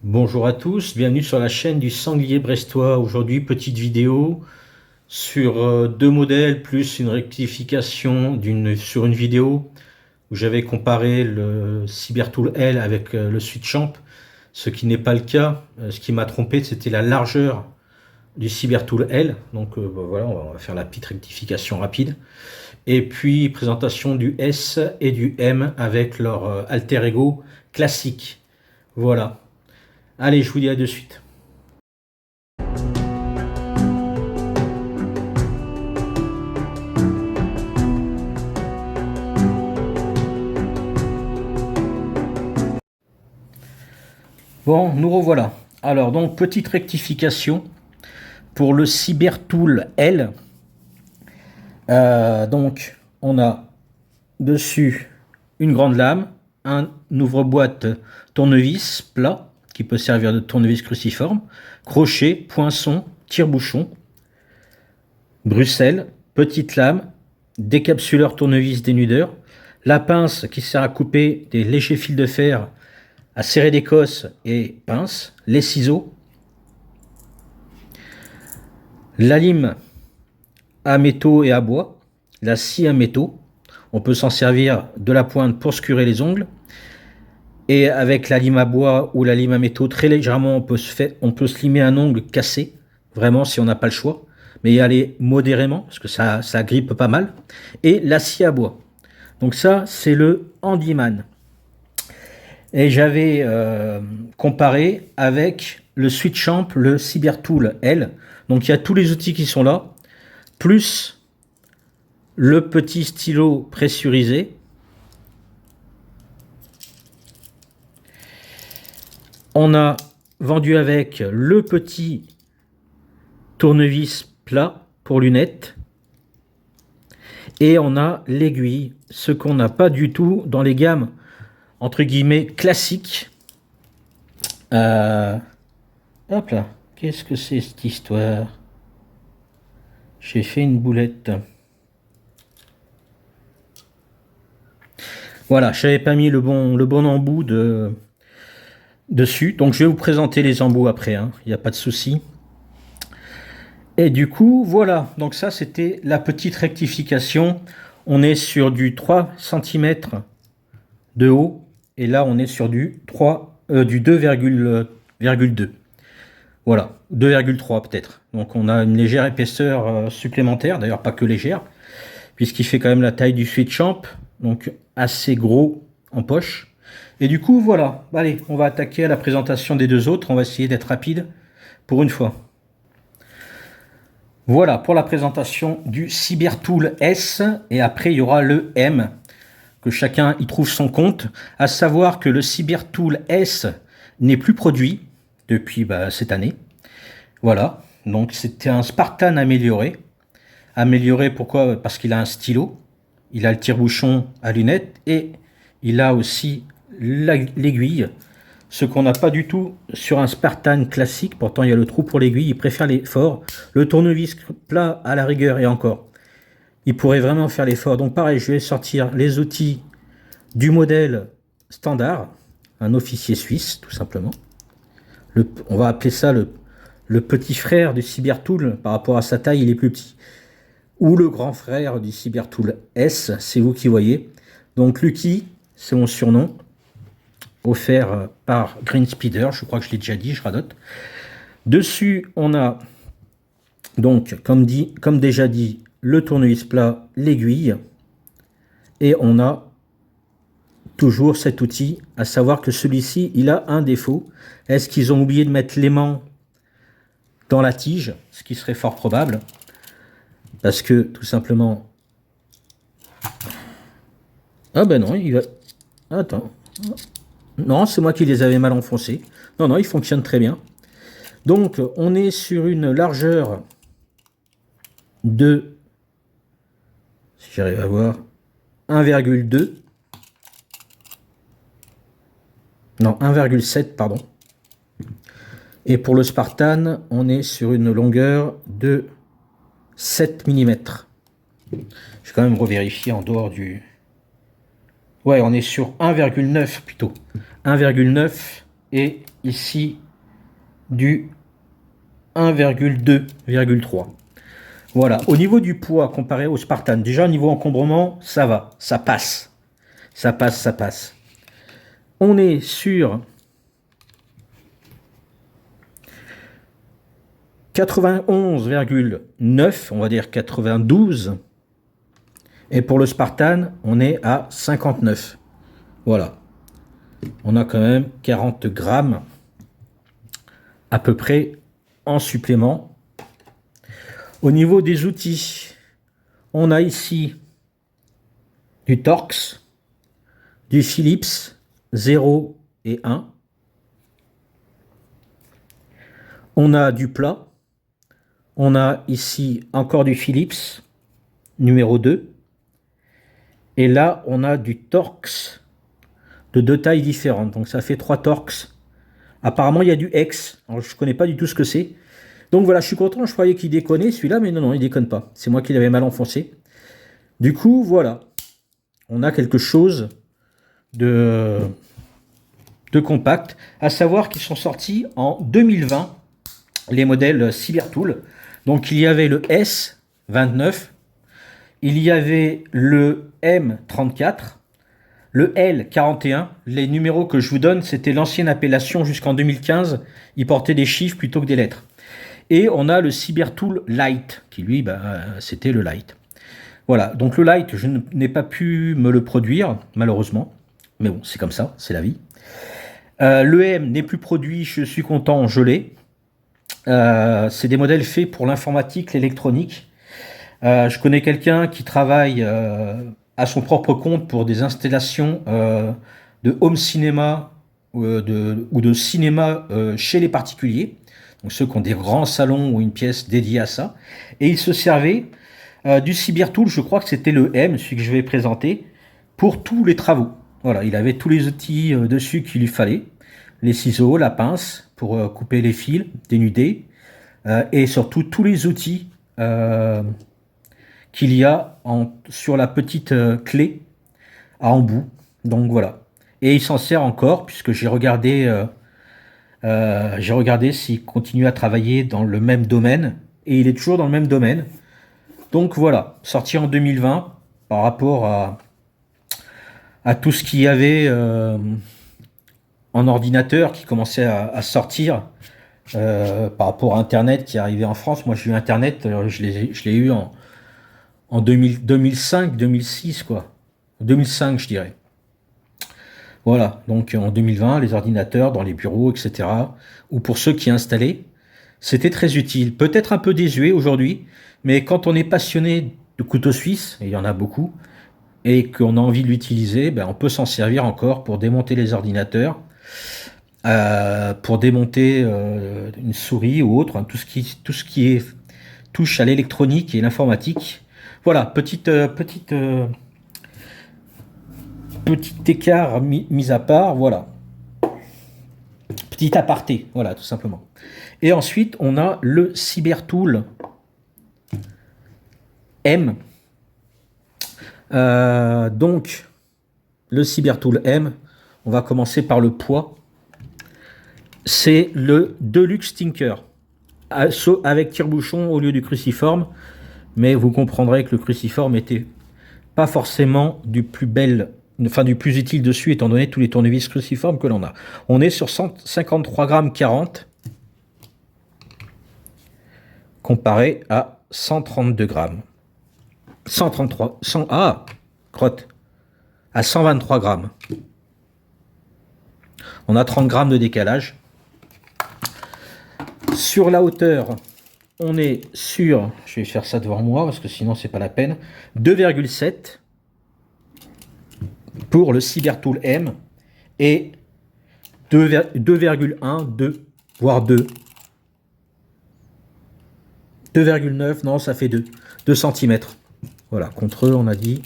Bonjour à tous, bienvenue sur la chaîne du Sanglier Brestois. Aujourd'hui, petite vidéo sur deux modèles plus une rectification sur une vidéo où j'avais comparé le Cybertool L avec le Switchamp, ce qui n'est pas le cas. Ce qui m'a trompé, c'était la largeur du Cybertool L. Donc voilà, on va faire la petite rectification rapide. Et puis présentation du S et du M avec leur alter ego classique. Voilà. Allez, je vous dis à de suite. Bon, nous revoilà. Alors, donc, petite rectification pour le Cybertool L. Donc, on a dessus une grande lame, un ouvre-boîte tournevis plat qui peut servir de tournevis cruciforme, crochet, poinçon, tire-bouchon, Bruxelles, petite lame, décapsuleur tournevis dénudeur, la pince qui sert à couper des légers fils de fer, à serrer d'écosse et pince, les ciseaux, la lime à métaux et à bois, la scie à métaux, on peut s'en servir de la pointe pour scurer les ongles, et avec la lime à bois ou la lime à métaux, très légèrement, on peut se limer un ongle cassé, vraiment si on n'a pas le choix, mais y aller modérément, parce que ça grippe pas mal, et la scie à bois. Donc ça, c'est le Handyman. Et j'avais comparé avec le Switchamp, le Cybertool L. Donc il y a tous les outils qui sont là, plus le petit stylo pressurisé. On a vendu avec le petit tournevis plat pour lunettes. Et on a l'aiguille, ce qu'on n'a pas du tout dans les gammes entre guillemets classiques. Hop là, qu'est-ce que c'est cette histoire? J'ai fait une boulette. Voilà, je n'avais pas mis le bon embout dessus. Donc je vais vous présenter les embouts après, hein, il n'y a pas de souci. Et du coup, voilà. Donc ça, c'était la petite rectification. On est sur du 3 cm de haut. Et là, on est sur du 2,2. Voilà, 2,3 peut-être. Donc on a une légère épaisseur supplémentaire, d'ailleurs pas que légère, puisqu'il fait quand même la taille du Switchamp, donc assez gros en poche. Et du coup, voilà. Allez, on va attaquer à la présentation des deux autres. On va essayer d'être rapide pour une fois. Voilà pour la présentation du Cybertool S. Et après, il y aura le M, que chacun y trouve son compte. À savoir que le Cybertool S n'est plus produit depuis cette année. Voilà, donc c'était un Spartan amélioré. Amélioré pourquoi? Parce qu'il a un stylo, il a le tire-bouchon à lunettes et il a aussi l'aiguille, ce qu'on n'a pas du tout sur un Spartan classique. Pourtant il y a le trou pour l'aiguille, il préfère l'effort. Le tournevis plat à la rigueur et encore, il pourrait vraiment faire l'effort. Donc pareil, je vais sortir les outils du modèle standard, un officier suisse tout simplement. On va appeler ça le petit frère du Cybertool. Par rapport à sa taille, il est plus petit. Ou le grand frère du Cybertool S, c'est vous qui voyez. Donc Lucky, c'est mon surnom, offert par Green Speeder, je crois que je l'ai déjà dit, je radote. Dessus, on a donc, comme déjà dit, le tournevis plat, l'aiguille, et on a toujours cet outil, à savoir que celui-ci, il a un défaut. Est-ce qu'ils ont oublié de mettre l'aimant dans la tige, ce qui serait fort probable, parce que tout simplement... Ah ben non, il va... Attends. Non, c'est moi qui les avais mal enfoncés. Non, non, il fonctionne très bien. Donc, on est sur une largeur de... Si j'arrive à voir... 1,2. Non, 1,7, pardon. Et pour le Spartan, on est sur une longueur de 7 mm. Je vais quand même revérifier en dehors du... Ouais, on est sur 1,9 plutôt. 1,9 et ici du 1,2,3. Voilà, au niveau du poids comparé au Spartan, déjà au niveau encombrement, ça va, ça passe. Ça passe, ça passe. On est sur 91,9, on va dire 92. Et pour le Spartan, on est à 59. Voilà. On a quand même 40 grammes à peu près en supplément. Au niveau des outils, on a ici du Torx, du Philips 0 et 1. On a du plat. On a ici encore du Philips numéro 2. Et là, on a du Torx de 2 tailles différentes. Donc ça fait 3 Torx. Apparemment, il y a du X. Alors, je ne connais pas du tout ce que c'est. Donc voilà, je suis content. Je croyais qu'il déconnait celui-là, mais non, non, il déconne pas. C'est moi qui l'avais mal enfoncé. Du coup, voilà. On a quelque chose de compact. À savoir qu'ils sont sortis en 2020, les modèles Cybertool. Donc il y avait le S29, il y avait le M34, le L41. Les numéros que je vous donne, c'était l'ancienne appellation jusqu'en 2015. Ils portaient des chiffres plutôt que des lettres. Et on a le Cybertool Lite, qui lui, c'était le Lite. Voilà, donc le Lite, je n'ai pas pu me le produire, malheureusement. Mais bon, c'est comme ça, c'est la vie. Le M n'est plus produit, je suis content, je l'ai. C'est des modèles faits pour l'informatique, l'électronique. Je connais quelqu'un qui travaille à son propre compte pour des installations de home cinéma ou de cinéma chez les particuliers. Donc ceux qui ont des grands salons ou une pièce dédiée à ça. Et il se servait du Cybertool, je crois que c'était le M, celui que je vais présenter, pour tous les travaux. Voilà, il avait tous les outils dessus qu'il lui fallait. Les ciseaux, la pince pour couper les fils, dénuder. Et surtout tous les outils qu'il y a sur la petite clé à embout. Donc voilà. Et il s'en sert encore, puisque j'ai regardé s'il continue à travailler dans le même domaine. Et il est toujours dans le même domaine. Donc voilà, sorti en 2020, par rapport à tout ce qu'il y avait en ordinateur qui commençait à sortir par rapport à Internet qui est arrivé en France. Moi j'ai eu Internet, je l'ai eu en 2005, 2006 quoi. 2005 je dirais. Voilà, donc en 2020, les ordinateurs dans les bureaux, etc. Ou pour ceux qui installaient, c'était très utile. Peut-être un peu désuet aujourd'hui, mais quand on est passionné de couteaux suisses, et il y en a beaucoup, et qu'on a envie de l'utiliser, on peut s'en servir encore pour démonter les ordinateurs, pour démonter une souris ou autre, hein, tout ce qui est touche à l'électronique et l'informatique. Voilà, petit écart mis à part, voilà. Petit aparté, voilà, tout simplement. Et ensuite, on a le Cybertool M. Donc, le Cybertool M, on va commencer par le poids. C'est le Deluxe Tinker, avec tire-bouchon au lieu du cruciforme. Mais vous comprendrez que le cruciforme n'était pas forcément du plus utile dessus, étant donné tous les tournevis cruciformes que l'on a. On est sur 153 grammes 40 comparé à 132 grammes. 133, crotte, à 123 grammes. On a 30 grammes de décalage. Sur la hauteur, on est sur, je vais faire ça devant moi parce que sinon c'est pas la peine, 2,7 pour le Cybertool M et 2,1, 2, voire 2. 2,9, non, ça fait 2 cm. Voilà, contre eux, on a dit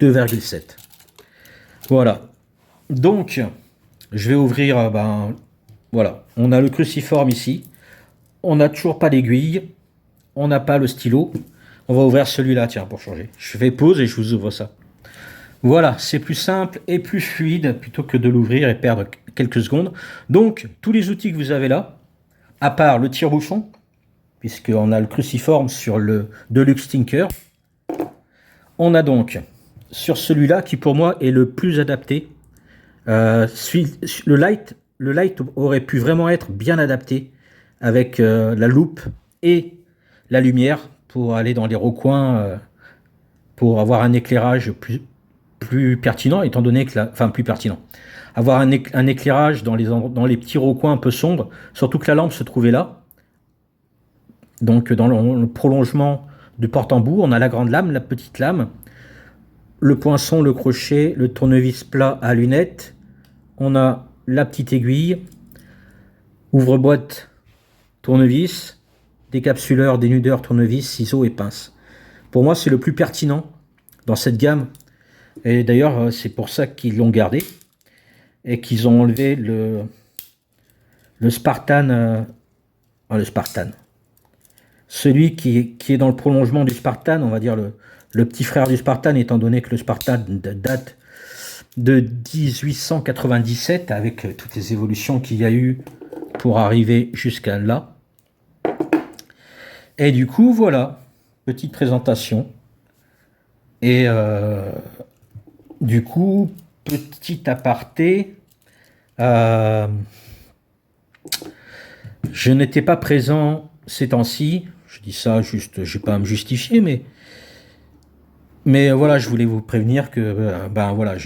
2,7. Voilà. Donc, je vais ouvrir, voilà, on a le cruciforme ici. On n'a toujours pas d'aiguille. On n'a pas le stylo. On va ouvrir celui-là, tiens, pour changer. Je fais pause et je vous ouvre ça. Voilà, c'est plus simple et plus fluide plutôt que de l'ouvrir et perdre quelques secondes. Donc, tous les outils que vous avez là, à part le tire-bouchon, puisqu'on a le cruciforme sur le Deluxe Tinker, on a donc sur celui-là qui pour moi est le plus adapté. Le light aurait pu vraiment être bien adapté avec la loupe et la lumière pour aller dans les recoins, pour avoir un éclairage plus pertinent, étant donné que enfin plus pertinent. Avoir un éclairage dans les petits recoins un peu sombres, surtout que la lampe se trouvait là. Donc dans le prolongement du porte-embout, on a la grande lame, la petite lame, le poinçon, le crochet, le tournevis plat à lunettes, on a la petite aiguille, ouvre-boîte, tournevis, décapsuleur, dénudeur, tournevis, ciseaux et pince. Pour moi, c'est le plus pertinent dans cette gamme. Et d'ailleurs, c'est pour ça qu'ils l'ont gardé et qu'ils ont enlevé le Spartan. Le Spartan. Celui qui est dans le prolongement du Spartan, on va dire le petit frère du Spartan, étant donné que le Spartan date de 1897 avec toutes les évolutions qu'il y a eu pour arriver jusqu'à là. Et du coup, voilà, petite présentation. Et du coup, petit aparté, je n'étais pas présent ces temps-ci. Je dis ça juste, je n'ai pas à me justifier, mais voilà, je voulais vous prévenir que ben voilà,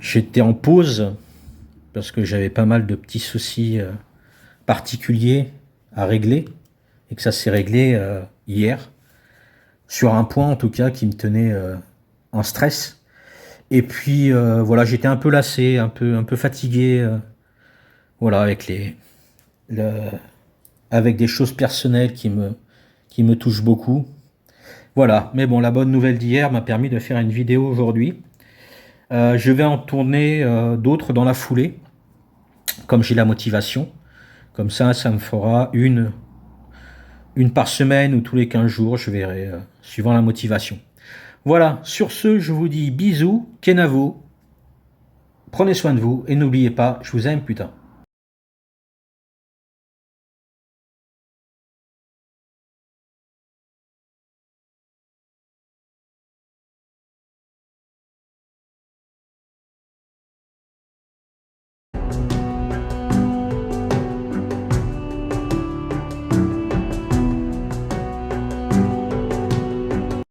j'étais en pause parce que j'avais pas mal de petits soucis particuliers à régler et que ça s'est réglé hier sur un point en tout cas qui me tenait en stress. Et puis voilà, j'étais un peu lassé, un peu fatigué, voilà, avec des choses personnelles qui me touchent beaucoup. Voilà, mais bon, la bonne nouvelle d'hier m'a permis de faire une vidéo aujourd'hui. Je vais en tourner d'autres dans la foulée, comme j'ai la motivation. Comme ça me fera une par semaine ou tous les 15 jours, je verrai, suivant la motivation. Voilà, sur ce, je vous dis bisous, kenavo, prenez soin de vous, et n'oubliez pas, je vous aime, putain.